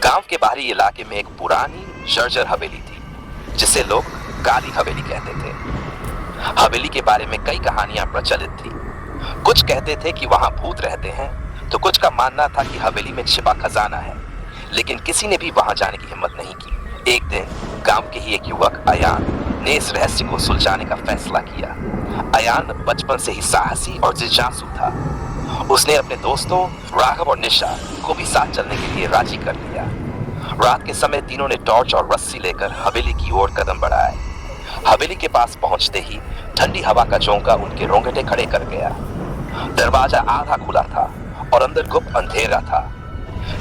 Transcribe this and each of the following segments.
गांव के बाहरी इलाके में एक पुरानी जर्जर हवेली थी, जिसे लोग काली हवेली कहते थे। हवेली के बारे में कई कहानियां प्रचलित थी। कुछ कहते थे कि वहां भूत रहते हैं, तो कुछ का मानना था कि हवेली में छिपा खजाना है, लेकिन किसी ने भी वहां जाने की हिम्मत नहीं की। एक दिन गांव के ही एक युवक अयान ने इस रहस्य को सुलझाने का फैसला किया। अयान बचपन से ही साहसी और जिज्ञासु था। उसने अपने दोस्तों राघव और निशा को भी साथ चलने के लिए राजी कर लिया। रात के समय तीनों ने टॉर्च और रस्सी लेकर हवेली की ओर कदम बढ़ाए। हवेली के पास पहुंचते ही ठंडी हवा का झोंका उनके रोंगटे खड़े कर गया। दरवाजा आधा खुला था और अंदर गुप्त अंधेरा था।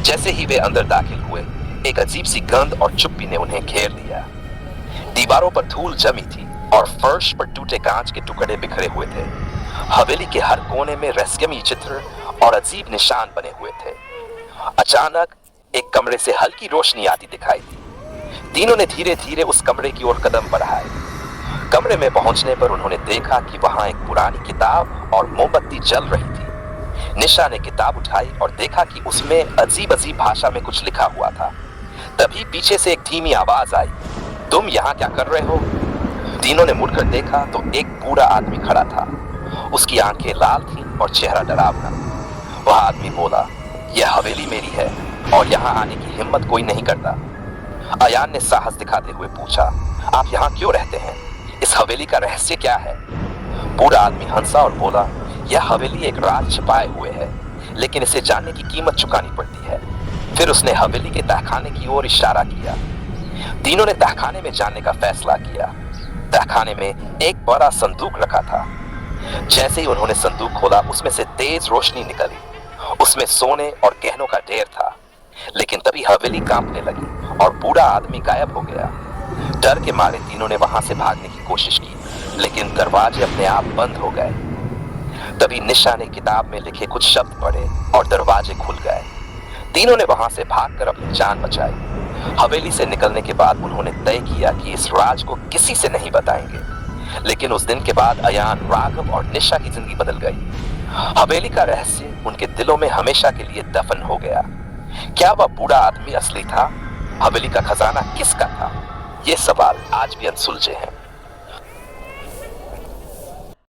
जैसे ही वे अंदर दाखिल हुए, एक अजीब सी गंध और चुप्पी ने उन्हें घेर लिया। दीवारों पर धूल जमी थी और फर्श पर टूटे कांच के टुकड़े बिखरे हुए थे। हवेली के हर कोने में रहस्यमयी चित्र और अजीब निशान बने हुए थे। अचानक एक कमरे से हल्की रोशनी आती दिखाई दी। तीनों ने धीरे धीरे उस कमरे की ओर कदम बढ़ाए। कमरे में पहुंचने पर उन्होंने देखा कि वहां एक पुरानी किताब और मोमबत्ती जल रही थी। निशा ने किताब उठाई और देखा कि उसमें अजीब अजीब भाषा में कुछ लिखा हुआ था। तभी पीछे से एक धीमी आवाज आई, तुम यहाँ क्या कर रहे हो? तीनों ने मुड़कर देखा तो एक बूढ़ा आदमी खड़ा था। उसकी आंखें लाल थीं और चेहरा डरावना। वह आदमी बोला, यह हवेली मेरी है और यहाँ आने की हिम्मत कोई नहीं करता। अयान ने साहस दिखाते हुए पूछा, आप यहाँ क्यों रहते हैं? इस हवेली का रहस्य क्या है? बूढ़ा आदमी हंसा और बोला, यह हवेली एक राज छिपाए हुए है, लेकिन इसे जानने की कीमत चुकानी पड़ती है। फिर उसने हवेली के तहखाने की ओर इशारा किया। तीनों ने तहखाने में जाने का फैसला किया। तहखाने में एक बड़ा संदूक रखा था। जैसे ही उन्होंने संदूक खोला, उसमें से तेज रोशनी निकली। उसमें सोने और गहनों का ढेर था। लेकिन तभी हवेली कांपने लगी और बूढ़ा आदमी गायब हो गया। डर के मारे तीनों ने वहां से भागने की कोशिश की, लेकिन दरवाजे अपने आप बंद हो गए। तभी निशा ने किताब में लिखे कुछ शब्द पढ़े और दरवाजे खुल गए। तीनों ने वहां से भागकर अपनी जान बचाई। हवेली से निकलने के बाद उन्होंने तय किया कि इस राज को किसी से नहीं बताएंगे। लेकिन उस दिन के बाद अयान, राघव और निशा की जिंदगी बदल गई। हवेली का रहस्य उनके दिलों में हमेशा के लिए दफन हो गया। क्या वह बूढ़ा आदमी असली था? हवेली का खजाना किसका था? ये सवाल आज भी अनसुलझे हैं।